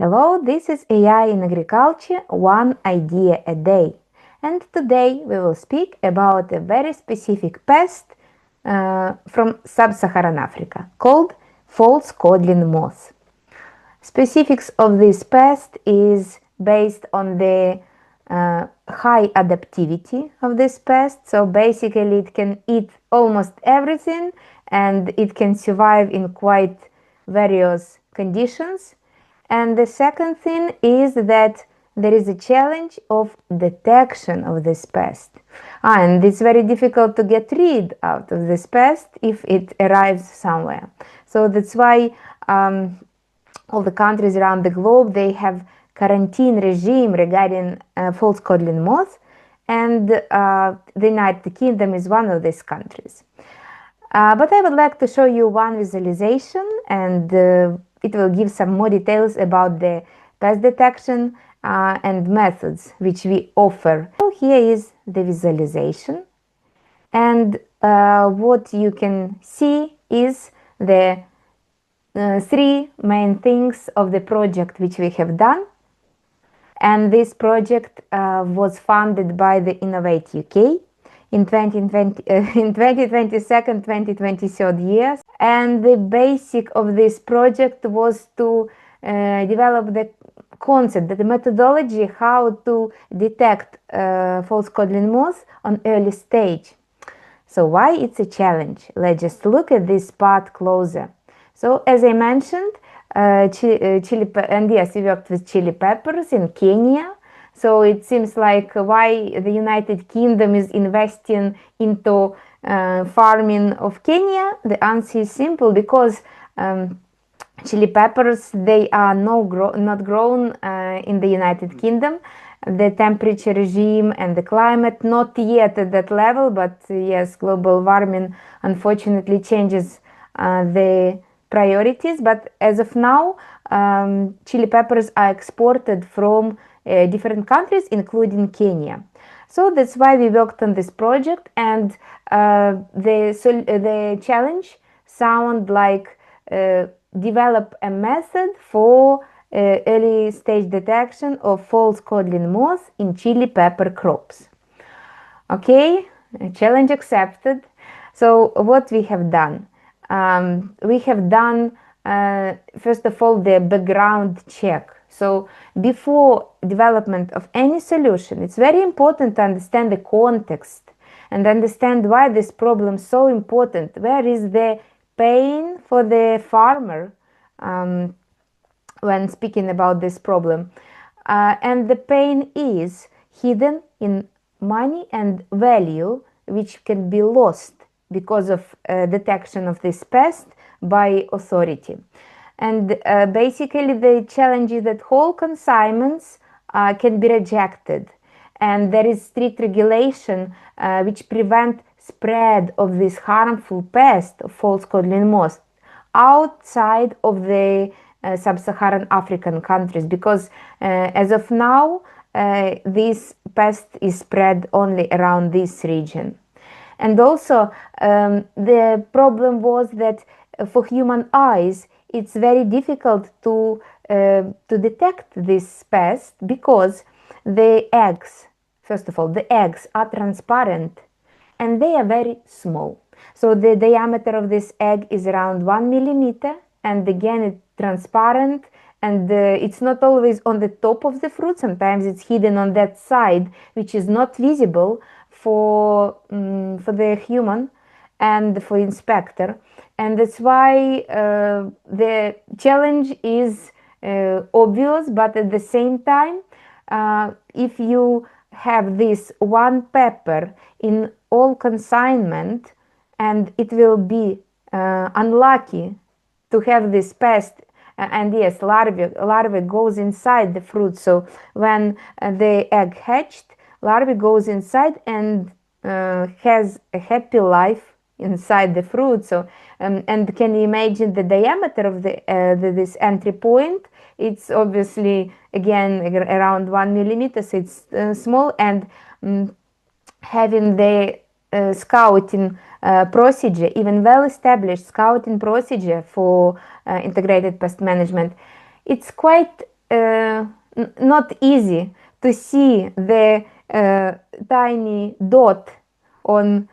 Hello, this is AI in Agriculture, one idea a day. And today we will speak about a very specific pest from sub-Saharan Africa called False Codling Moth. Specifics of this pest is based on the high adaptivity of this pest. So basically it can eat almost everything and it can survive in quite various conditions. And the second thing is that there is a challenge of detection of this pest. And it's very difficult to get rid out of this pest if it arrives somewhere. So that's why all the countries around the globe, they have quarantine regime regarding false codling moth, and the United Kingdom is one of these countries. But I would like to show you one visualization, and it will give some more details about the pest detection and methods which we offer. So here is the visualization, and what you can see is the three main things of the project which we have done. And this project was funded by the Innovate UK in 2022-2023 years. And the basic of this project was to develop the concept, the methodology how to detect false codling moth on early stage. So why it's a challenge? Let's just look at this part closer. So as I mentioned, and yes, we worked with chili peppers in Kenya. So it seems like why the United Kingdom is investing into farming of Kenya. The answer is simple, because chili peppers, they are not grown in the United Kingdom. The temperature regime and the climate not yet at that level, but yes, global warming unfortunately changes the priorities. But as of now, chili peppers are exported from different countries, including Kenya. So that's why we worked on this project, and the challenge sound like develop a method for early stage detection of false codling moth in chili pepper crops. Okay, challenge accepted. So what we have done? We have done, first of all, the background check. So before development of any solution, it's very important to understand the context and understand why this problem is so important. Where is the pain for the farmer when speaking about this problem? And the pain is hidden in money and value, which can be lost because of detection of this pest by authority. And basically the challenge is that whole consignments can be rejected, and there is strict regulation which prevent spread of this harmful pest of false codling moth outside of the sub-Saharan African countries, because as of now this pest is spread only around this region. And also the problem was that for human eyes it's very difficult to detect this pest, because the eggs, first of all, the eggs are transparent and they are very small. So the diameter of this egg is around 1 millimeter, and again it's transparent, and it's not always on the top of the fruit. Sometimes it's hidden on that side, which is not visible for the human and for inspector. And that's why the challenge is obvious, but at the same time, if you have this one pepper in all consignment, and it will be unlucky to have this pest, and yes, larvae goes inside the fruit. So when the egg hatched, larvae goes inside and has a happy life inside the fruit. So and can you imagine the diameter of this entry point? It's obviously again around 1 millimeter, so it's small. And having the scouting procedure, even well-established scouting procedure for integrated pest management, it's quite not easy to see the tiny dot on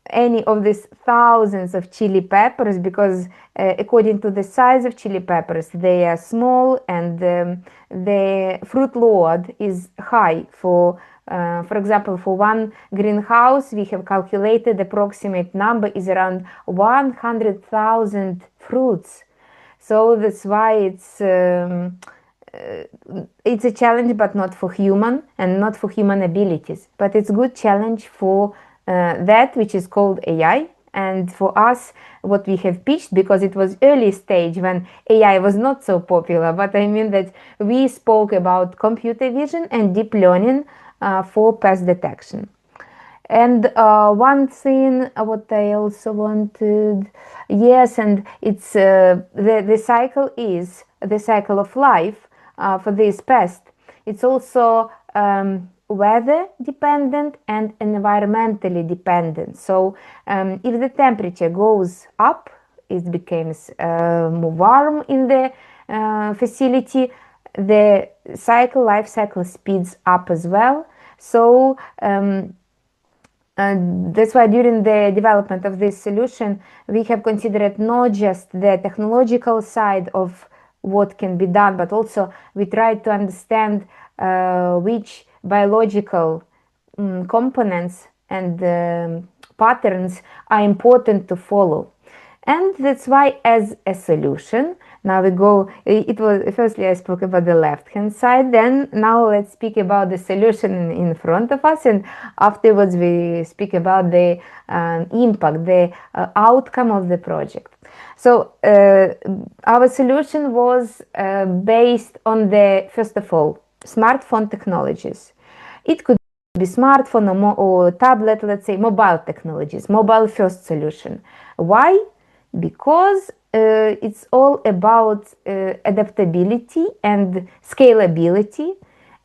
any of these thousands of chili peppers, because according to the size of chili peppers, they are small, and the fruit load is high. For example, for one greenhouse, we have calculated approximate number is around 100,000 fruits. So that's why it's a challenge, but not for human and not for human abilities. But it's a good challenge for that which is called AI. And for us, what we have pitched, because it was early stage when AI was not so popular, but I mean that we spoke about computer vision and deep learning for pest detection. And one thing what I also wanted, yes, and it's the cycle is the cycle of life for this pest. It's also weather dependent and environmentally dependent. So if the temperature goes up, it becomes more warm in the facility, the life cycle speeds up as well. So that's why during the development of this solution, we have considered not just the technological side of what can be done, but also we tried to understand which biological components and patterns are important to follow. And that's why, as a solution, now we go, it was, firstly I spoke about the left-hand side, then now let's speak about the solution in front of us, and afterwards we speak about the impact, the outcome of the project. So our solution was based on the, first of all, smartphone technologies. It could be smartphone or tablet, let's say mobile technologies, mobile first solution. Why? Because it's all about adaptability and scalability,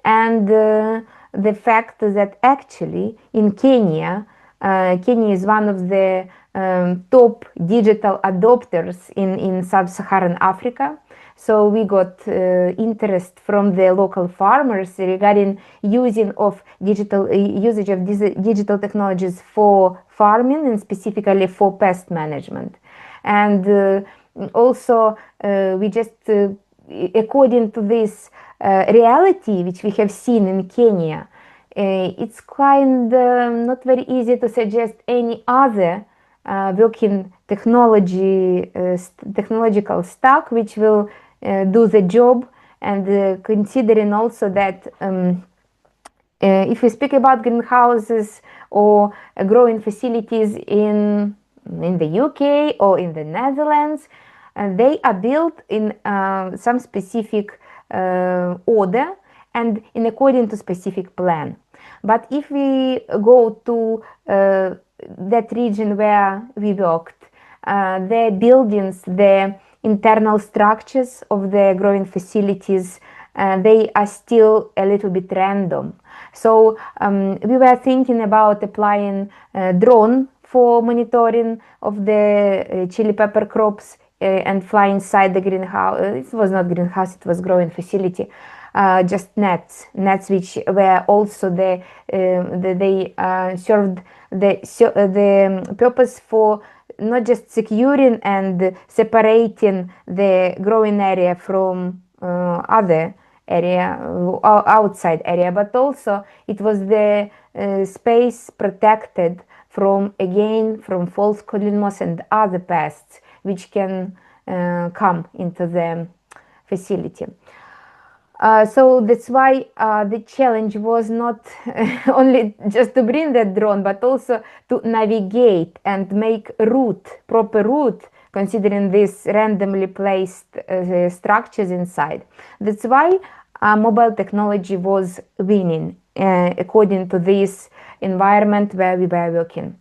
and the fact that actually in Kenya, Kenya is one of the top digital adopters in sub-Saharan Africa. So we got interest from the local farmers regarding usage of digital technologies for farming and specifically for pest management. And also we just, according to this reality which we have seen in Kenya, it's kind of not very easy to suggest any other working technological stack which will do the job. And considering also that if we speak about greenhouses or growing facilities in the UK or in the Netherlands, they are built in some specific order and in according to specific plan. But if we go to that region where we worked, the buildings, the internal structures of the growing facilities, they are still a little bit random. So we were thinking about applying drone for monitoring of the chili pepper crops and fly inside the greenhouse. It was not greenhouse, it was growing facility. Just nets which were also they served the purpose for not just securing and separating the growing area from other area, outside area, but also it was the space protected from false codling moth and other pests which can come into the facility. So that's why the challenge was not only just to bring that drone, but also to navigate and make proper route, considering these randomly placed structures inside. That's why mobile technology was winning according to this environment where we were working.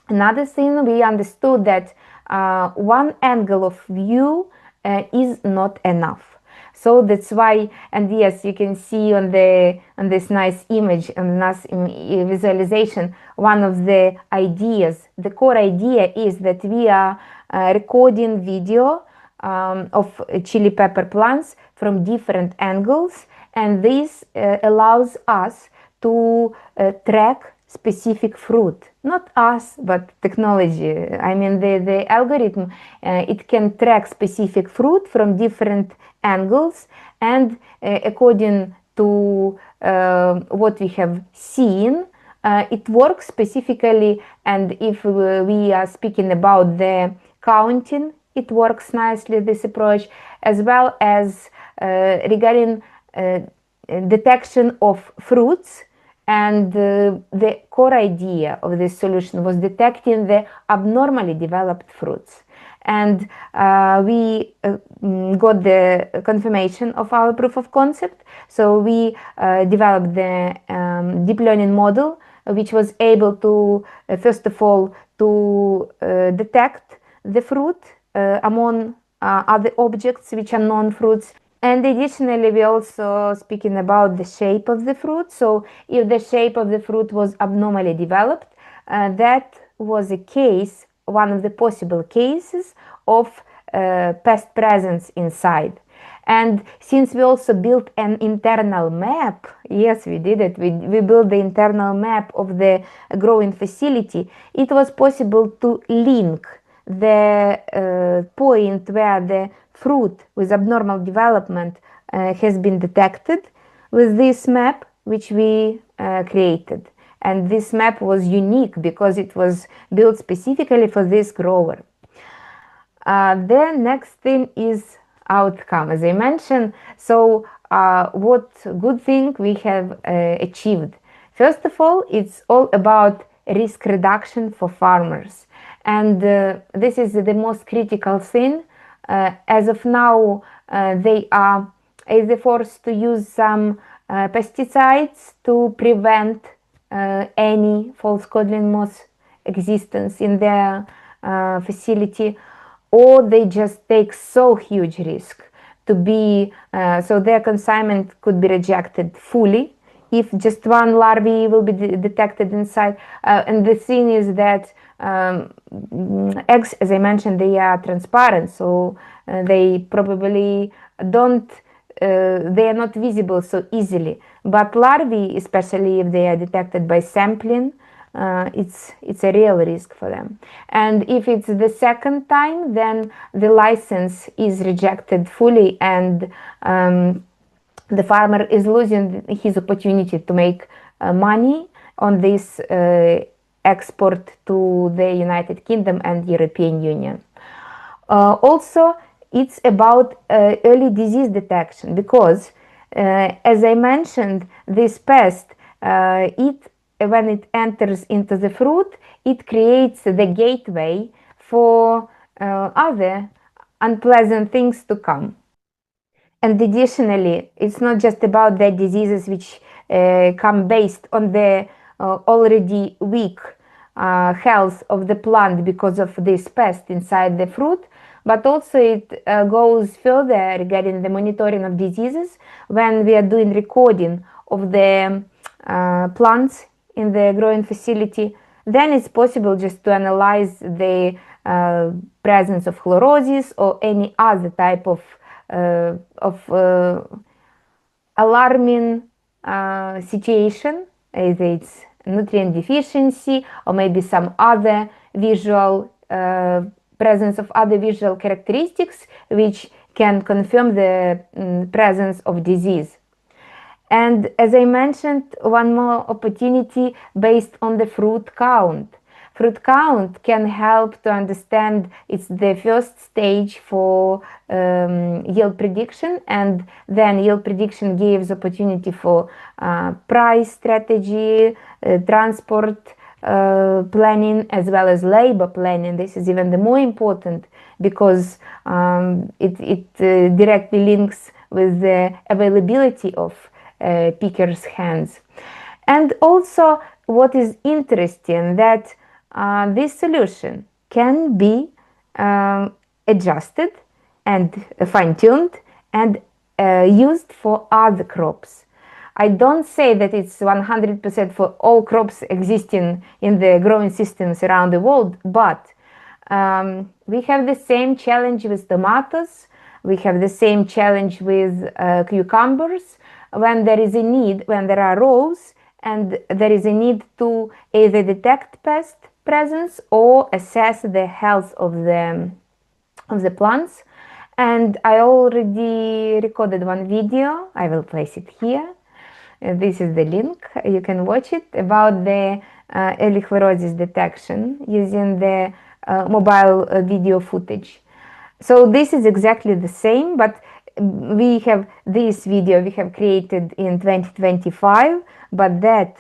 Another thing, we understood that one angle of view is not enough. So that's why, and yes, you can see on this nice image and nice visualization, one of the ideas, the core idea is that we are recording video of chili pepper plants from different angles, and this allows us to track specific fruit. Not us, but technology. I mean, the algorithm, it can track specific fruit from different angles, and according to what we have seen, it works specifically. And if we are speaking about the counting, it works nicely, this approach, as well as regarding detection of fruits. And the core idea of this solution was detecting the abnormally developed fruits. And we got the confirmation of our proof of concept. So we developed the deep learning model, which was able to, first of all, to detect the fruit among other objects which are non-fruits. And additionally, we also speaking about the shape of the fruit. So if the shape of the fruit was abnormally developed, that was a case, one of the possible cases of pest presence inside. And since we also built an internal map, yes, we did it, we built the internal map of the growing facility, it was possible to link the point where the fruit with abnormal development has been detected with this map which we created. And this map was unique because it was built specifically for this grower. The next thing is outcome, as I mentioned. So what good thing we have achieved? First of all, it's all about risk reduction for farmers. And this is the most critical thing. As of now, they are either forced to use some pesticides to prevent any false codling moth existence in their facility, or they just take so huge risk to be, so their consignment could be rejected fully if just one larvae will be detected inside. And the thing is that eggs, as I mentioned, they are transparent, so they probably don't, they are not visible so easily. But larvae, especially if they are detected by sampling, it's a real risk for them. And if it's the second time, then the license is rejected fully, and the farmer is losing his opportunity to make money on this export to the United Kingdom and European Union. Also, it's about early disease detection, because as I mentioned, this pest, when it enters into the fruit, it creates the gateway for other unpleasant things to come. And additionally, it's not just about the diseases which come based on the already weak health of the plant because of this pest inside the fruit, but also it goes further regarding the monitoring of diseases. When we are doing recording of the plants in the growing facility, then it's possible just to analyze the presence of chlorosis or any other type of alarming situation, either it's nutrient deficiency or maybe some other visual presence of other visual characteristics which can confirm the presence of disease. And as I mentioned, one more opportunity based on the fruit count. Fruit count can help to understand, it's the first stage for yield prediction, and then yield prediction gives opportunity for price strategy, transport planning, as well as labor planning. This is even the more important because it directly links with the availability of pickers' hands. And also what is interesting, that this solution can be adjusted and fine-tuned and used for other crops. I don't say that it's 100% for all crops existing in the growing systems around the world, but We have the same challenge with tomatoes. We have the same challenge with cucumbers. When there is a need, when there are rows and there is a need to either detect pest presence or assess the health of the plants. And I already recorded one video. I will place it here. This is the link. You can watch it about the early chlorosis detection using the mobile video footage. So this is exactly the same, but we have this video we have created in 2025, but that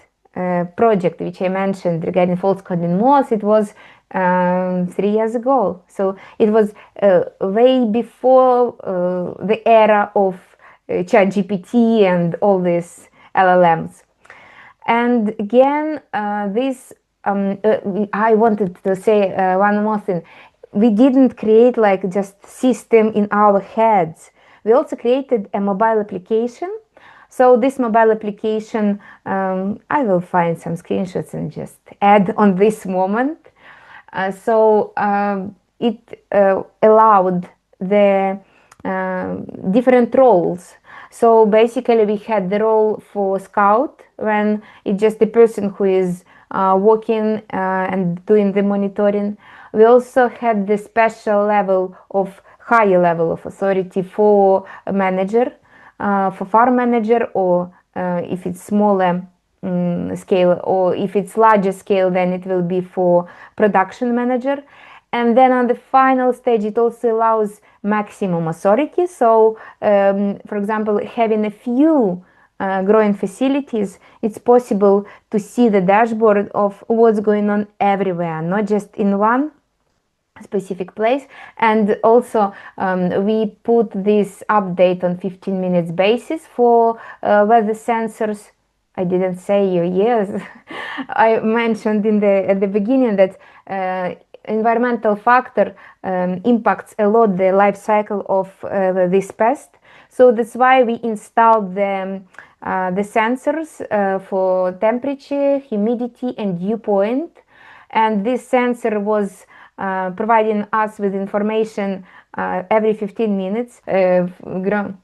project which I mentioned regarding false codling moth, it was 3 years ago. So it was way before the era of ChatGPT and all these LLMs. And again, I wanted to say one more thing. We didn't create like just system in our heads. We also created a mobile application. So this mobile application, I will find some screenshots and just add on this moment. It allowed the different roles. So basically we had the role for scout, when it's just the person who is walking and doing the monitoring. We also had the special level of higher level of authority for a manager, for farm manager, or if it's smaller scale, or if it's larger scale, then it will be for production manager. And then on the final stage, it also allows maximum authority. So, for example, having a few growing facilities, it's possible to see the dashboard of what's going on everywhere, not just in one specific place. And also we put this update on 15 minutes basis for weather sensors. I didn't say you, yes. I mentioned at the beginning that environmental factor impacts a lot the life cycle of this pest. So that's why we installed the sensors for temperature, humidity, and dew point. And this sensor was providing us with information every 15 minutes. And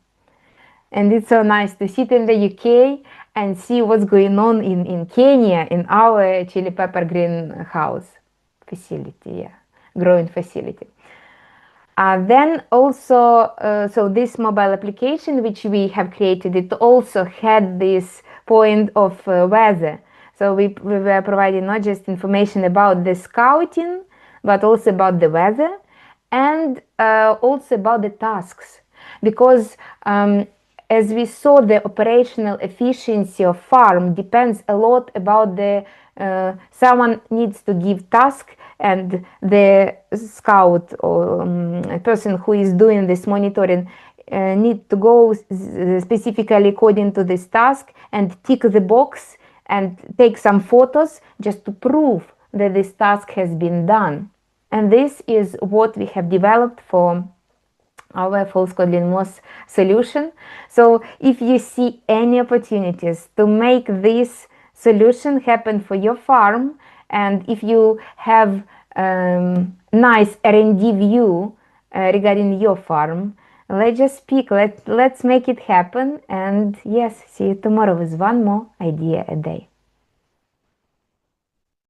it's so nice to sit in the UK and see what's going on in Kenya, in our chili pepper greenhouse facility, growing facility. Then also, so this mobile application which we have created, it also had this point of weather. So we were providing not just information about the scouting, but also about the weather, and also about the tasks. Because as we saw, the operational efficiency of farm depends a lot about the someone needs to give task, and the scout or person who is doing this monitoring need to go specifically according to this task and tick the box and take some photos just to prove that this task has been done. And this is what we have developed for our false codling moth solution. So if you see any opportunities to make this solution happen for your farm, and if you have nice R&D view regarding your farm, let's just speak, let's make it happen. And yes, see you tomorrow with one more idea a day.